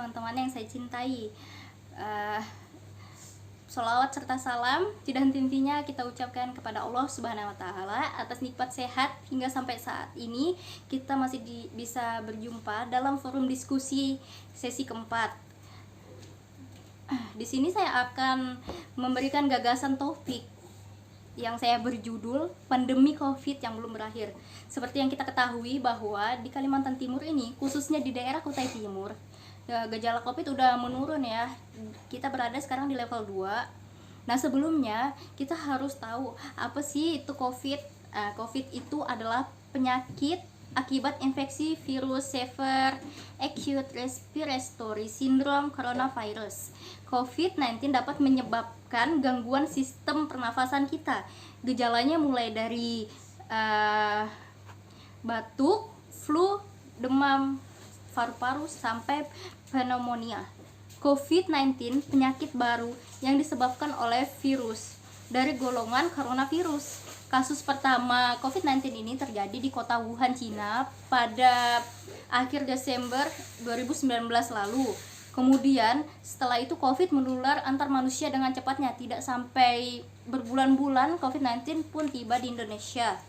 teman-teman yang saya cintai. Sholawat serta salam tidak henti-hentinya kita ucapkan kepada Allah Subhanahu wa Ta'ala atas nikmat sehat hingga sampai saat ini kita masih bisa berjumpa dalam forum diskusi sesi keempat. Di sini saya akan memberikan gagasan topik yang saya berjudul pandemi COVID yang belum berakhir. Seperti yang kita ketahui bahwa di Kalimantan Timur ini, khususnya di daerah Kutai Timur, gejala COVID udah menurun ya. Kita berada sekarang di level 2. Nah, sebelumnya kita harus tahu apa sih itu COVID. COVID itu adalah penyakit akibat infeksi virus Severe Acute Respiratory Syndrome Coronavirus. COVID-19 dapat menyebabkan gangguan sistem pernafasan kita. Gejalanya mulai dari batuk, flu, demam paru-paru sampai pneumonia. COVID-19 penyakit baru yang disebabkan oleh virus dari golongan coronavirus. Kasus pertama COVID-19 ini terjadi di kota Wuhan, Cina pada akhir Desember 2019 lalu. Kemudian setelah itu COVID menular antar manusia dengan cepatnya. Tidak sampai berbulan-bulan COVID-19 pun tiba di Indonesia.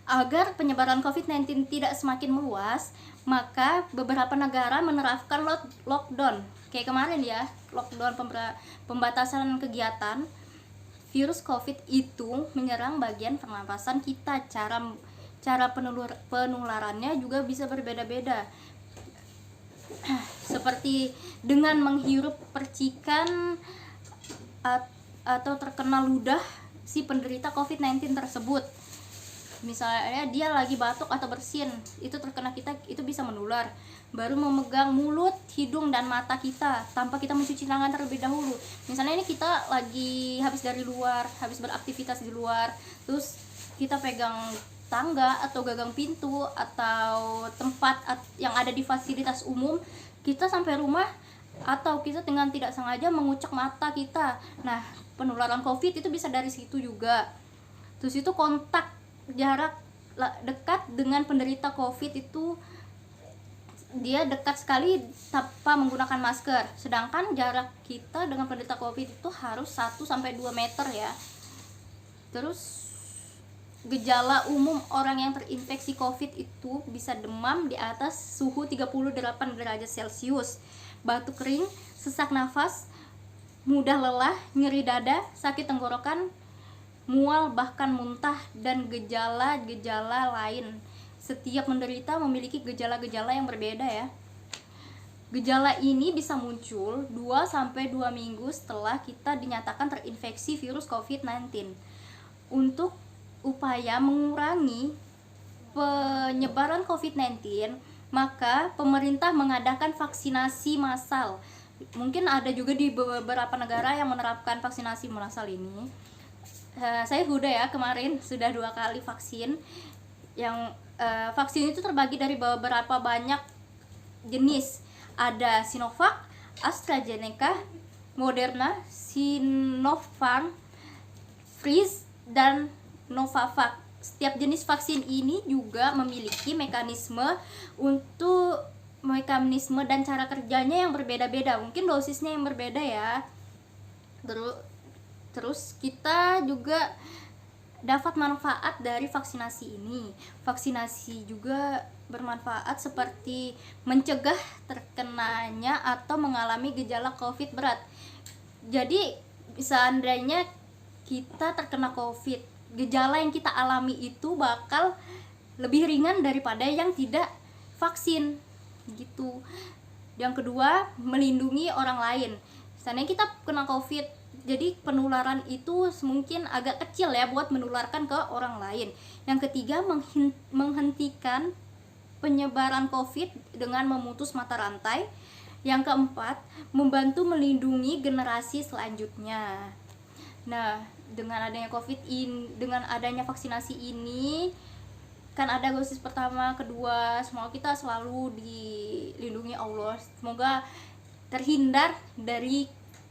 Agar penyebaran COVID-19 tidak semakin meluas, maka beberapa negara menerapkan lockdown. Kayak kemarin ya, lockdown pembatasan kegiatan. Virus COVID itu menyerang bagian pernapasan kita. Cara penularannya juga bisa berbeda-beda. Seperti dengan menghirup percikan atau terkena ludah si penderita COVID-19 tersebut. Misalnya dia lagi batuk atau bersin, itu terkena kita, itu bisa menular. Baru memegang mulut, hidung, dan mata kita tanpa kita mencuci tangan terlebih dahulu. Misalnya ini kita lagi habis dari luar, habis beraktivitas di luar, terus kita pegang tangga atau gagang pintu atau tempat yang ada di fasilitas umum, kita sampai rumah atau kita dengan tidak sengaja mengucek mata kita. Nah, penularan COVID itu bisa dari situ juga. Terus itu kontak jarak dekat dengan penderita COVID itu dia dekat sekali tanpa menggunakan masker. Sedangkan jarak kita dengan penderita COVID itu harus 1-2 meter ya. Terus gejala umum orang yang terinfeksi COVID itu bisa demam di atas suhu 38 derajat Celcius, batuk kering, sesak nafas, mudah lelah, nyeri dada, sakit tenggorokan, mual, bahkan muntah, dan gejala-gejala lain. Setiap menderita memiliki gejala-gejala yang berbeda ya. Gejala ini bisa muncul 2-2 minggu setelah kita dinyatakan terinfeksi virus COVID-19. Untuk upaya mengurangi penyebaran COVID-19, maka pemerintah mengadakan vaksinasi massal. Mungkin ada juga di beberapa negara yang menerapkan vaksinasi massal ini. Saya Huda ya, kemarin sudah 2 kali vaksin. Yang vaksin itu terbagi dari beberapa banyak jenis. Ada Sinovac, AstraZeneca, Moderna, Sinopharm, Pfizer, dan Novavax. Setiap jenis vaksin ini juga memiliki mekanisme dan cara kerjanya yang berbeda-beda. Mungkin dosisnya yang berbeda ya. Terus kita juga dapat manfaat dari vaksinasi ini. Vaksinasi juga bermanfaat seperti mencegah terkenanya atau mengalami gejala COVID berat. Jadi seandainya kita terkena COVID, gejala yang kita alami itu bakal lebih ringan daripada yang tidak vaksin gitu. Yang kedua, melindungi orang lain. Misalnya kita kena COVID, jadi penularan itu mungkin agak kecil ya buat menularkan ke orang lain. Yang ketiga, menghentikan penyebaran COVID dengan memutus mata rantai. Yang keempat, membantu melindungi generasi selanjutnya. Nah, dengan adanya dengan adanya vaksinasi ini kan ada dosis pertama, kedua, semoga kita selalu dilindungi Allah. Semoga terhindar dari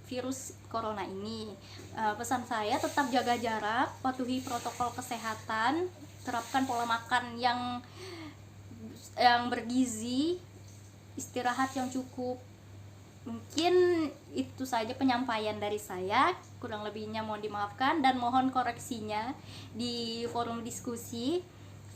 virus corona ini. Pesan saya tetap jaga jarak, patuhi protokol kesehatan, terapkan pola makan yang bergizi, istirahat yang cukup. Mungkin itu saja penyampaian dari saya, kurang lebihnya mohon dimaafkan dan mohon koreksinya di forum diskusi.